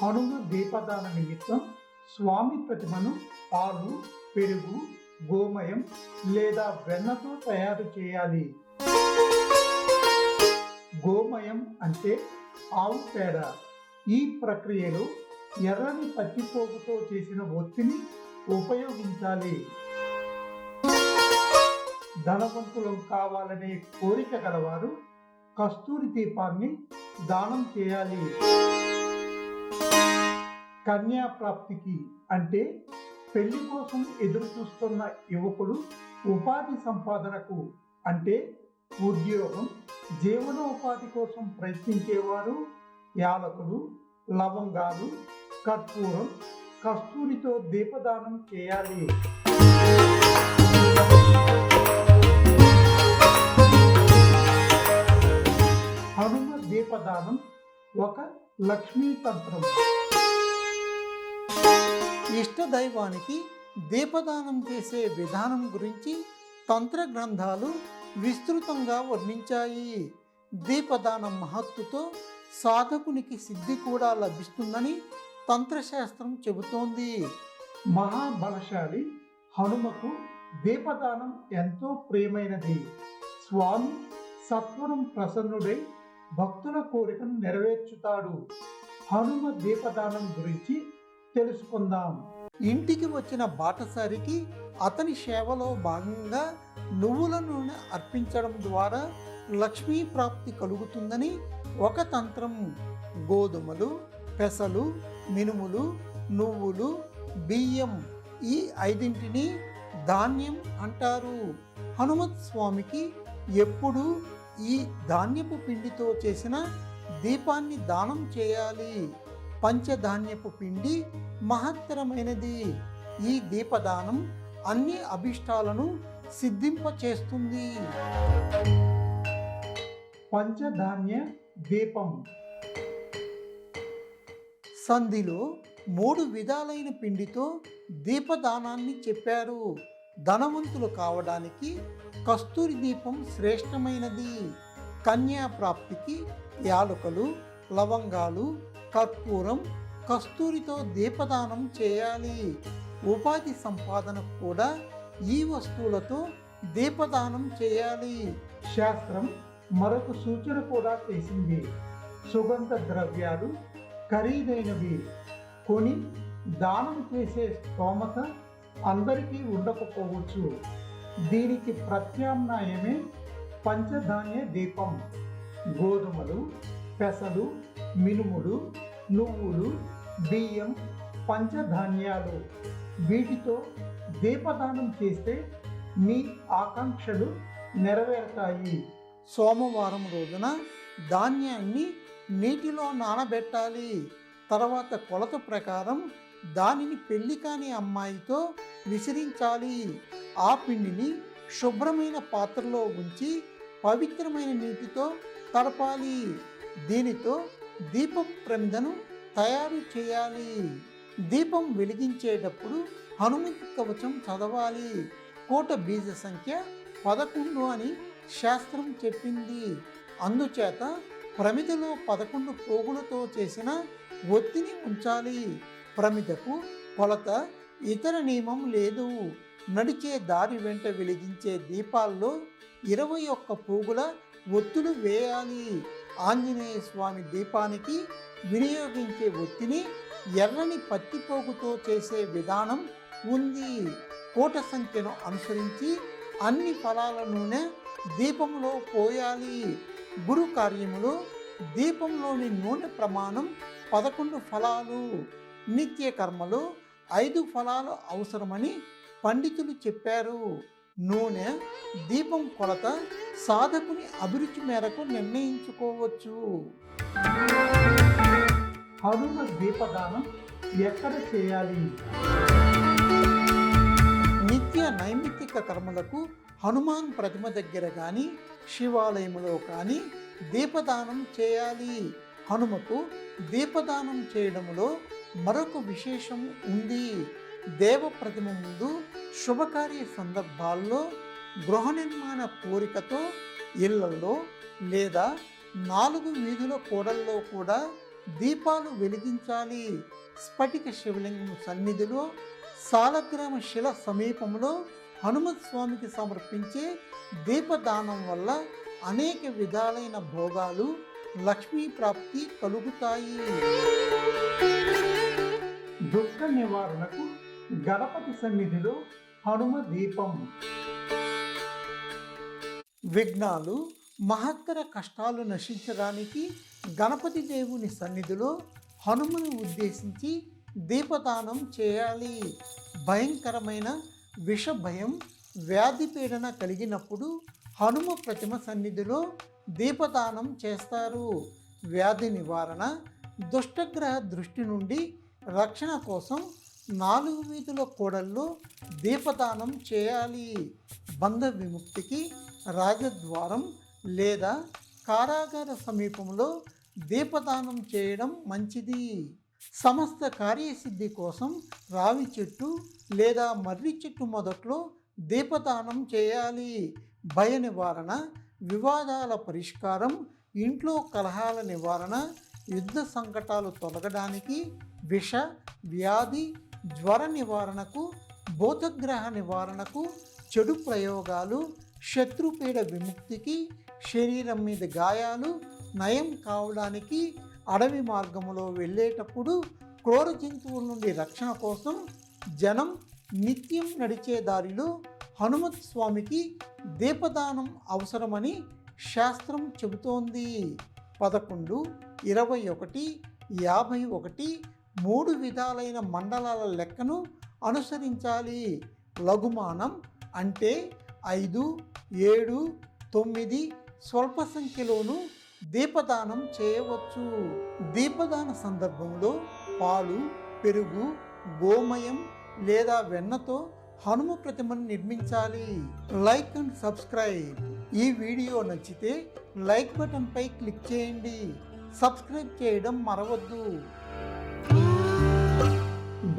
హనుమ దీపదాన నిమిత్తం స్వామి ప్రతిమను పాలు, పెరుగు, గోమయం లేదా వెన్నతో తయారు చేయాలి. గోమయం అంటే ఆవు పేడ. ఈ ప్రక్రియలో ఎర్రని పత్తిపోగుతో చేసిన ఒత్తిని ఉపయోగించాలి. ధనవంతులం కావాలనే కోరిక గలవారు కస్తూరి దీపాన్ని దానం చేయాలి. కన్యా ప్రాప్తికి అంటే పెళ్లి కోసం ఎదురు చూస్తున్న యువకులు ఉపాధి సంపాదనకు అంటే ఉద్యోగం, జీవనోపాధి కోసం ప్రయత్నించేవారు యాలకులు, లవంగాలు, కర్పూరం, కస్తూరితో దీపదానం చేయాలి. హనుమ దీపదానం ఒక లక్ష్మీ తంత్రం. ఇష్టదైవానికి దీపదానం చేసే విధానం గురించి తంత్ర గ్రంథాలు విస్తృతంగా వర్ణించాయి. దీపదానం మహత్తుతో సాధకునికి సిద్ధి కూడా లభిస్తుందని తంత్రశాస్త్రం చెబుతోంది. మహాబలశాలి హనుమకు దీపదానం ఎంతో ప్రియమైనది. స్వామి సత్వరం ప్రసన్నుడై భక్తుల కోరికను నెరవేర్చుతాడు. హనుమ దీపదానం గురించి తెలుసుకుందాం. ఇంటికి వచ్చిన బాటసారికి అతని సేవలో భాగంగా నువ్వుల నూనె అర్పించడం ద్వారా లక్ష్మీ ప్రాప్తి కలుగుతుందని ఒక తంత్రం. గోధుమలు, పెసలు, మినుములు, నువ్వులు, బియ్యం ఈ ఐదింటిని ధాన్యం అంటారు. హనుమత్ స్వామికి ఎప్పుడూ ఈ ధాన్యపు పిండితో చేసిన దీపాన్ని దానం చేయాలి. పంచధాన్యపు పిండి మహత్తరమైనది. ఈ దీపదానం అన్ని అభిష్టాలను సిద్ధింపచేస్తుంది. పంచధాన్య దీపం. సంధిలో 3 విధాలైన పిండితో దీపదానాన్ని చెప్పారు. ధనవంతులు కావడానికి కస్తూరి దీపం శ్రేష్టమైనది. కన్యా ప్రాప్తికి యాలకులు, లవంగాలు, కర్పూరం, కస్తూరితో దీపదానం చేయాలి. ఉపాధి సంపాదనకు కూడా ఈ వస్తువులతో దీపదానం చేయాలి. శాస్త్రం మరొక సూచన కూడా చేసింది. సుగంధ ద్రవ్యాలు ఖరీదైనవి కొని దానం చేసే స్తోమత అందరికీ ఉండకపోవచ్చు. దీనికి ప్రత్యామ్నాయమే పంచధాన్య దీపం. గోధుమలు, పెసలు, మినుములు, నువ్వులు, బియ్యం పంచధాన్యాలు. వీటితో దీపదానం చేస్తే మీ ఆకాంక్షలు నెరవేరుతాయి. సోమవారం రోజున ధాన్యాన్ని నీటిలో నానబెట్టాలి. తర్వాత కొలత ప్రకారం దానిని పెళ్లి కాని అమ్మాయితో విసిరించాలి. ఆ పిండిని శుభ్రమైన పాత్రలో ఉంచి పవిత్రమైన నీటితో తడపాలి. దీనితో దీప ప్రమిదను తయారు చేయాలి. దీపం వెలిగించేటప్పుడు హనుమంతు కవచం చదవాలి. కోట బీజ సంఖ్య 11 అని శాస్త్రం చెప్పింది. అందుచేత ప్రమిదలో 11 పోగులతో చేసిన ఒత్తిని ఉంచాలి. ప్రమిదకు కొలత ఇతర నియమం లేదు. నడిచే దారి వెంట వెలిగించే దీపాల్లో 21 పోగుల ఒత్తులు వేయాలి. ఆంజనేయ స్వామి దీపానికి వినియోగించే ఒత్తిని ఎర్రని పత్తిపోగుతో చేసే విధానం ఉంది. కోట సంఖ్యను అనుసరించి అన్ని ఫలాల నూనె దీపంలో పోయాలి. గురు కార్యములో దీపంలోని నూనె ప్రమాణం 11 ఫలాలు. నిత్య కర్మలో 5 ఫలాలు అవసరమని పండితులు చెప్పారు. నూనె దీపం కొలత సాధకుని అభిరుచి మేరకు నిర్ణయించుకోవచ్చు. హనుమ దీపదానం ఎక్కడ చేయాలి? నిత్య నైమిత్తిక కర్మలకు హనుమాన్ ప్రతిమ దగ్గర కానీ శివాలయంలో కానీ దీపదానం చేయాలి. హనుమకు దీపదానం చేయడంలో మరొక విశేషం ఉంది. దేవ ప్రతిమ ముందు శుభకార్య సందర్భాల్లో, గృహ నిర్మాణ కోరికతో ఇళ్లలో లేదా 4 వీధుల కూడల్లో కూడా దీపాలు వెలిగించాలి. స్ఫటిక శివలింగం సన్నిధిలో సాలగ్రామ శిల సమీపంలో హనుమత్ స్వామికి సమర్పించే దీపదానం వల్ల అనేక విధాలైన భోగాలు, లక్ష్మీ ప్రాప్తి కలుగుతాయి. దుఃఖ నివారణకు గణపతి సన్నిధిలో హనుమ దీపం. విఘ్నాలు, మహత్తర కష్టాలు నశించడానికి గణపతి దేవుని సన్నిధిలో హనుమను ఉద్దేశించి దీపదానం చేయాలి. భయంకరమైన విష భయం, వ్యాధి పీడన కలిగినప్పుడు హనుమ ప్రతిమ సన్నిధిలో దీపదానం చేస్తారు. వ్యాధి నివారణ, దుష్టగ్రహ దృష్టి నుండి రక్షణ కోసం 4 వీధుల కూడల్లో దీపదానం చేయాలి. బంధ విముక్తికి రాజద్వారం లేదా కారాగార సమీపంలో దీపదానం చేయడం మంచిది. సమస్త కార్యసిద్ధి కోసం రావి చెట్టు లేదా మర్రి చెట్టు మొదట్లో దీపదానం చేయాలి. భయ నివారణ, వివాదాల పరిష్కారం, ఇంట్లో కలహాల నివారణ, యుద్ధ సంకటాలు తొలగడానికి, విష, వ్యాధి, జ్వర నివారణకు, భూతగ్రహ నివారణకు, చెడు ప్రయోగాలు, శత్రుపీడ విముక్తికి, శరీరం మీద గాయాలు నయం కావడానికి, అడవి మార్గములో వెళ్ళేటప్పుడు క్రూర జంతువుల నుండి రక్షణ కోసం జనం నిత్యం నడిచే దారిలో హనుమత్ స్వామికి దీపదానం అవసరమని శాస్త్రం చెబుతోంది. 11, 21, 51 3 విధాలైన మండలాల లెక్కను అనుసరించాలి. లఘుమానం అంటే 5, 7, 9 స్వల్ప సంఖ్యలోనూ దీపదానం చేయవచ్చు. దీపదాన సందర్భంలో పాలు, పెరుగు, గోమయం లేదా వెన్నతో హనుమ ప్రతిమను నిర్మించాలి. Like and subscribe. ఈ వీడియో నచ్చితే లైక్ బటన్పై క్లిక్ చేయండి. సబ్స్క్రైబ్ చేయడం మరవద్దు.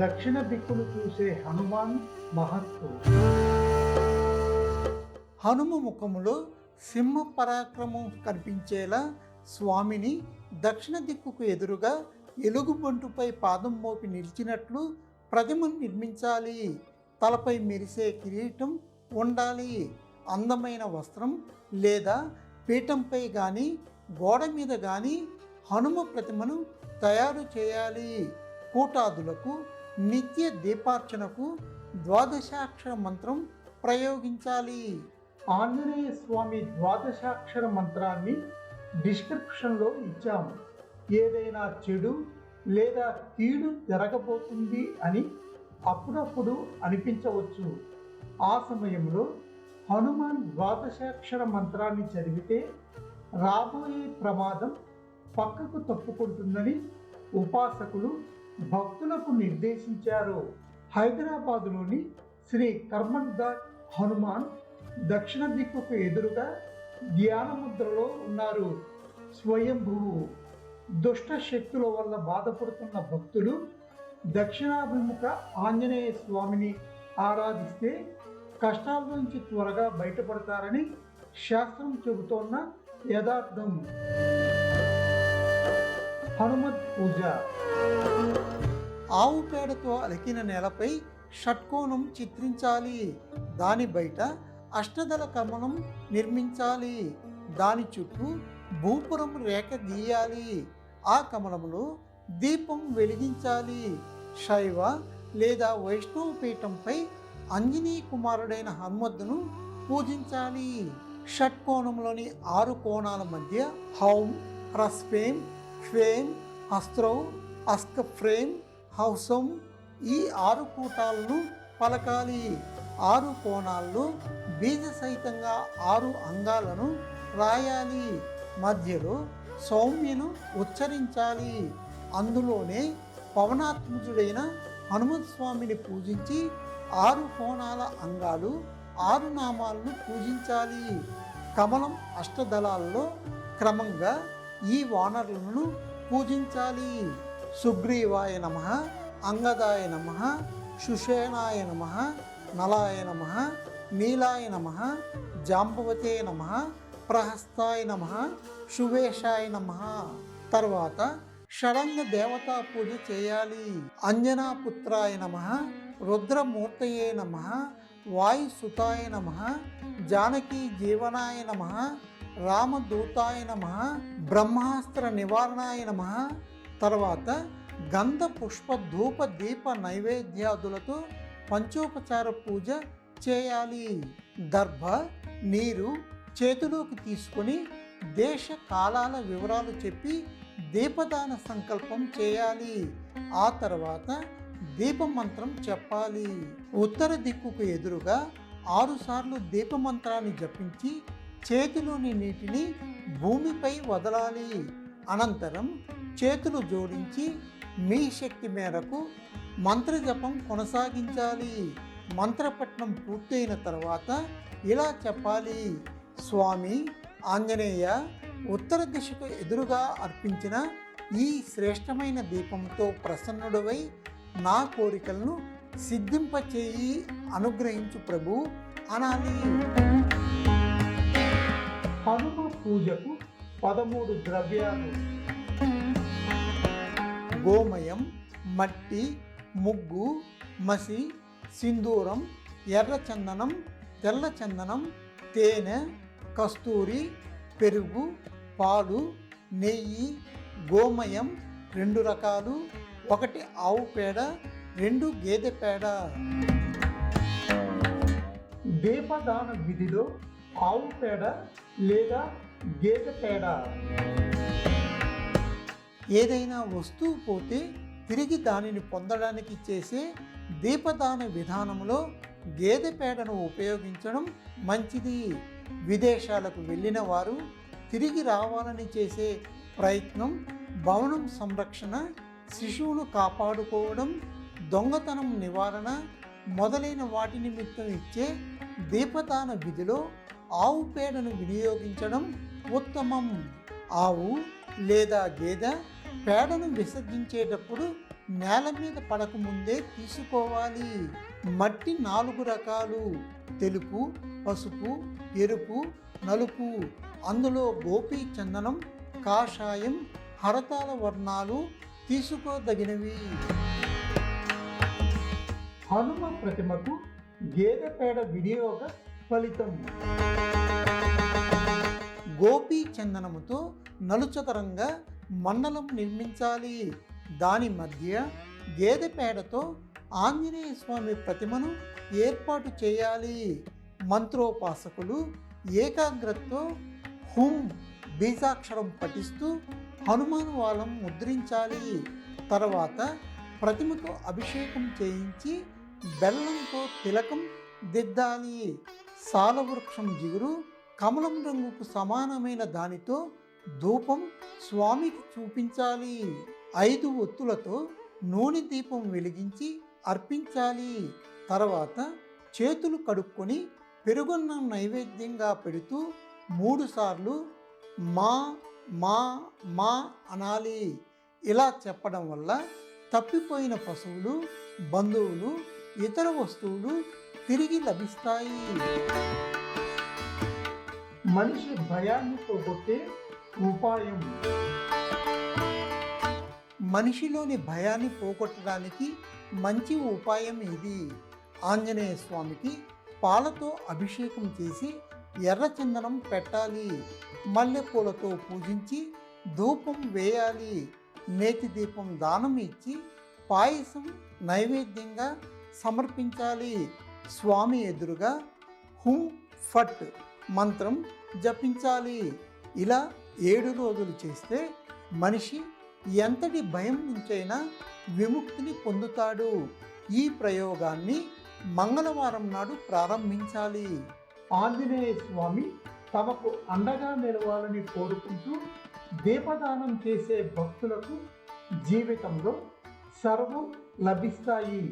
దక్షిణ దిక్కును చూసే హనుమాన్ మహత్తు. హనుమ ముఖములో సింహ పరాక్రమం కనిపించేలా స్వామిని దక్షిణ దిక్కుకు ఎదురుగా ఎలుగుబంటుపై పాదం మోపి నిలిచినట్లు ప్రతిమను నిర్మించాలి. తలపై మెరిసే కిరీటం ఉండాలి. అందమైన వస్త్రం లేదా పీఠంపై కానీ గోడ మీద కానీ హనుమ ప్రతిమను తయారు చేయాలి. కూటాదులకు నిత్య దీపార్చనకు ద్వాదశాక్షర మంత్రం ప్రయోగించాలి. ఆంజనేయ స్వామి ద్వాదశాక్షర మంత్రాన్ని డిస్క్రిప్షన్లో ఇచ్చాము. ఏదైనా చెడు లేదా కీడు జరగబోతుంది అని అప్పుడప్పుడు అనిపించవచ్చు. ఆ సమయంలో హనుమాన్ ద్వాదశాక్షర మంత్రాన్ని చదివితే రాబోయే ప్రమాదం పక్కకు తప్పుకుంటుందని ఉపాసకులు భక్తులకు నిర్దేశించారు. హైదరాబాదులోని శ్రీ కర్మన్ఘాట్ హనుమాన్ దక్షిణ దిక్కుకు ఎదురుగా ధ్యాన ముద్రలో ఉన్నారు. స్వయంభువు. దుష్ట శక్తుల వల్ల బాధపడుతున్న భక్తులు దక్షిణాభిముఖ ఆంజనేయ స్వామిని ఆరాధిస్తే కష్టాల నుంచి త్వరగా బయటపడతారని శాస్త్రం చెబుతోన్న యథార్థం. హనుమత్ పూజ. ఆవు పేడతో అలికిన నేలపై షట్కోణం చిత్రించాలి. దాని బయట అష్టదళ కమలం నిర్మించాలి. దాని చుట్టూ భూపురం రేఖ గీయాలి. ఆ కమలంలో దీపం వెలిగించాలి. శైవ లేదా వైష్ణవ పీఠంపై అంజనీ కుమారుడైన హనుమద్దును పూజించాలి. షట్కోణంలోని 6 కోణాల మధ్య హౌం, హ్రస్వేం, హ్వేం, హస్త్రౌ, అస్కఫ్రేం, హౌసం ఈ 6 కూటాలను పలకాలి. 6 కోణాల్లో బీజ సహితంగా 6 అంగాలను రాయాలి. మధ్యలో సౌమ్యను ఉచ్చరించాలి. అందులోనే పవనాత్మజుడైన హనుమత్ స్వామిని పూజించి 6 కోణాల అంగాలు 6 నామాలను పూజించాలి. కమలం అష్టదళాల్లో క్రమంగా ఈ వానరులను పూజించాలి. సుగ్రీవాయ నమః, అంగదాయ నమః, సుషేణాయ నమః, నలాయ నమః, నీలాయ నమః, జాంబవతే నమః, ప్రహస్తాయ నమః, శువేశాయ నమః. తర్వాత షడంగ దేవతా పూజ చేయాలి. అంజనా పుత్రాయ నమః, రుద్రమూర్తయే నమః, వాయుసుతాయ నమః, జానకీ జీవనాయ నమః, రామదూతాయ నమః, బ్రహ్మాస్త్ర నివారణాయ నమః. తర్వాత గంధ పుష్ప ధూప దీప నైవేద్యాదులతో పంచోపచార పూజ చేయాలి. దర్భ నీరు చేతిలోకి తీసుకొని దేశ కాలాల వివరాలు చెప్పి దీపదాన సంకల్పం చేయాలి. ఆ తర్వాత దీపమంత్రం చెప్పాలి. ఉత్తర దిక్కుకు ఎదురుగా 6 సార్లు దీపమంత్రాన్ని జపించి చేతిలోని నీటిని భూమిపై వదలాలి. అనంతరం చేతులు జోడించి మీ శక్తి మేరకు మంత్రజపం కొనసాగించాలి. మంత్రపఠనం పూర్తయిన తర్వాత ఇలా చెప్పాలి: స్వామి ఆంజనేయ, ఉత్తర దిశకు ఎదురుగా అర్పించిన ఈ శ్రేష్టమైన దీపంతో ప్రసన్నుడవై నా కోరికలను సిద్ధింపచేయి, అనుగ్రహించు ప్రభు అనాలి. హనుమ పూజకు 13 ద్రవ్యాలు: గోమయం, మట్టి, ముగ్గు, మసి, సింధూరం, ఎర్ర చందనం, తెల్ల చందనం, తేనె, కస్తూరి, పెరుగు, పాలు, నెయ్యి. గోమయం 2 రకాలు: 1 ఆవు పేడ, 2 గేదె పేడ. దీపదాన విధిలో ఆవు పేడ లేదా గేదె పేడ. ఏదైనా వస్తువు పోతే తిరిగి దానిని పొందడానికి చేసే దీపదాన విధానంలో గేదె పేడను ఉపయోగించడం మంచిది. విదేశాలకు వెళ్ళిన వారు తిరిగి రావాలని చేసే ప్రయత్నం, భవనం సంరక్షణ, శిశువును కాపాడుకోవడం, దొంగతనం నివారణ మొదలైన వాటి నిమిత్తం ఇచ్చే దీపదాన విధిలో ఆవు పేడను వినియోగించడం ఉత్తమం. ఆవు లేదా గేదె పేడను విసర్జించేటప్పుడు నేల మీద పడకముందే తీసుకోవాలి. మట్టి 4 రకాలు: తెలుపు, పసుపు, ఎరుపు, నలుపు. అందులో గోపీ చందనం, కాషాయం, హరతాల వర్ణాలు తీసుకోదగినవి. హనుమ ప్రతిమకు గేదె పేడ వినియోగ ఫలితం: గోపీ చందనముతో నలుచదరంగా మండలం నిర్మించాలి. దాని మధ్య గేదె పేడతో ఆంజనేయ స్వామి ప్రతిమను ఏర్పాటు చేయాలి. మంత్రోపాసకులు ఏకాగ్రతతో హుం బీజాక్షరం పఠిస్తూ హనుమాన్ వాలం ముద్రించాలి. తర్వాత ప్రతిమకు అభిషేకం చేయించి బెల్లంతో తిలకం దిద్దాలి. సాలవృక్షం జిగురు కమలం రంగుకు సమానమైన దానితో ధూపం స్వామికి చూపించాలి. 5 ఒత్తులతో నూనె దీపం వెలిగించి అర్పించాలి. తర్వాత చేతులు కడుక్కొని పెరుగున్నం నైవేద్యంగా పెడుతూ 3 సార్లు మా మా మా అనాలి. ఇలా చెప్పడం వల్ల తప్పిపోయిన పశువులు, బంధువులు, ఇతర వస్తువులు తిరిగి లభిస్తాయి. మనిషి భయాన్ని పోగొట్టే ఉపాయం: మనిషిలోని భయాన్ని పోగొట్టడానికి మంచి ఉపాయం ఇది. ఆంజనేయ స్వామికి పాలతో అభిషేకం చేసి ఎర్రచందనం పెట్టాలి. మల్లెపూలతో పూజించి ధూపం వేయాలి. నేతి దీపం దానం ఇచ్చి పాయసం నైవేద్యంగా సమర్పించాలి. స్వామి ఎదురుగా హుం ఫట్ మంత్రం జపించాలి. ఇలా 7 రోజులు చేస్తే మనిషి ఎంతటి భయం నుంచైనా విముక్తిని పొందుతాడు. ఈ ప్రయోగాన్ని మంగళవారం నాడు ప్రారంభించాలి. ఆంజనేయ స్వామి తమకు అండగా నిలవాలని కోరుకుంటూ దీపదానం చేసే భక్తులకు జీవితంలో సర్వం లభిస్తాయి.